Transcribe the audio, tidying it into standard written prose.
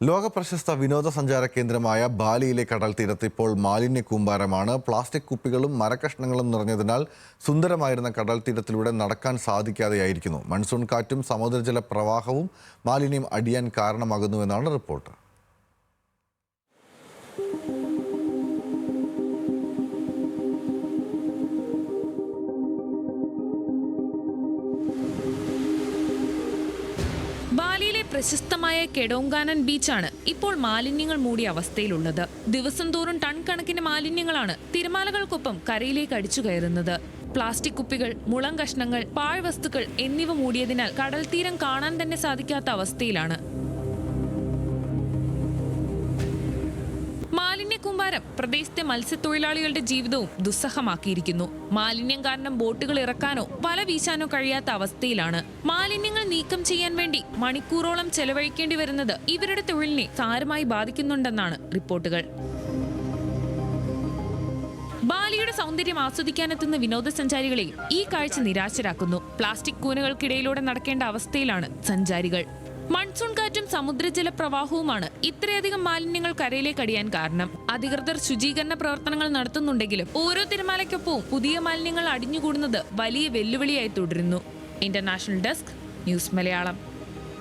ലോകപ്രശസ്ത വിനോദസഞ്ചാര കേന്ദ്രമായ ബാലിയിലെ കടൽ തീരത്ത് ഇപ്പോൾ മാലിന്യ കൂമ്പാരമാണ്. പ്ലാസ്റ്റിക് കുപ്പികളും മരക്കഷ്ണങ്ങളും നിറഞ്ഞതിനാൽ സുന്ദരമായിരുന്ന കടൽ തീരത്തിലൂടെ നടക്കാൻ സാധിക്കാതെയായിരിക്കുന്നു. മൺസൂൺ കാറ്റും സമുദ്രജല പ്രവാഹവും മാലിന്യം അടിയാൻ കാരണമാകുന്നുവെന്നാണ് റിപ്പോർട്ട്. ബാലിയിലെ പ്രശസ്തമായ കെഡോങ്കാനൻ ബീച്ചാണ് ഇപ്പോൾ മാലിന്യങ്ങൾ മൂടിയ അവസ്ഥയിലുള്ളത്. ദിവസം തോറും ടൺ കണക്കിന് മാലിന്യങ്ങളാണ് തിരമാലകൾക്കൊപ്പം കരയിലേക്ക് അടിച്ചു കയറുന്നത്. പ്ലാസ്റ്റിക് കുപ്പികൾ, മുളം കഷ്ണങ്ങൾ, പാഴ്വസ്തുക്കൾ എന്നിവ മൂടിയതിനാൽ കടൽ തീരം കാണാൻ തന്നെ സാധിക്കാത്ത അവസ്ഥയിലാണ്. മാലിന്യ കൂമ്പാരം പ്രദേശത്തെ മത്സ്യത്തൊഴിലാളികളുടെ ജീവിതവും ദുസ്സഹമാക്കിയിരിക്കുന്നു. മാലിന്യം കാരണം ബോട്ടുകൾ ഇറക്കാനോ വല വീശാനോ കഴിയാത്ത അവസ്ഥയിലാണ്. മാലിന്യങ്ങൾ നീക്കം ചെയ്യാൻ വേണ്ടി മണിക്കൂറോളം ചെലവഴിക്കേണ്ടി വരുന്നത് ഇവരുടെ തൊഴിലിനെ സാരമായി ബാധിക്കുന്നുണ്ടെന്നാണ് റിപ്പോർട്ടുകൾ. ബാലിയുടെ സൗന്ദര്യം ആസ്വദിക്കാനെത്തുന്ന വിനോദസഞ്ചാരികളെയും ഈ കാഴ്ച നിരാശരാക്കുന്നു. പ്ലാസ്റ്റിക് കൂനകൾക്കിടയിലൂടെ നടക്കേണ്ട അവസ്ഥയിലാണ് സഞ്ചാരികൾ. മൺസൂൺ കാറ്റും സമുദ്രജല പ്രവാഹവുമാണ് ഇത്രയധികം മാലിന്യങ്ങൾ കരയിലേക്ക് അടിയാൻ കാരണം. അധികൃതർ ശുചീകരണ പ്രവർത്തനങ്ങൾ നടത്തുന്നുണ്ടെങ്കിലും ഓരോ തിരമാലയ്ക്കൊപ്പവും പുതിയ മാലിന്യങ്ങൾ അടിഞ്ഞുകൂടുന്നത് വലിയ വെല്ലുവിളിയായി തുടരുന്നു. International desk, news Malayalam.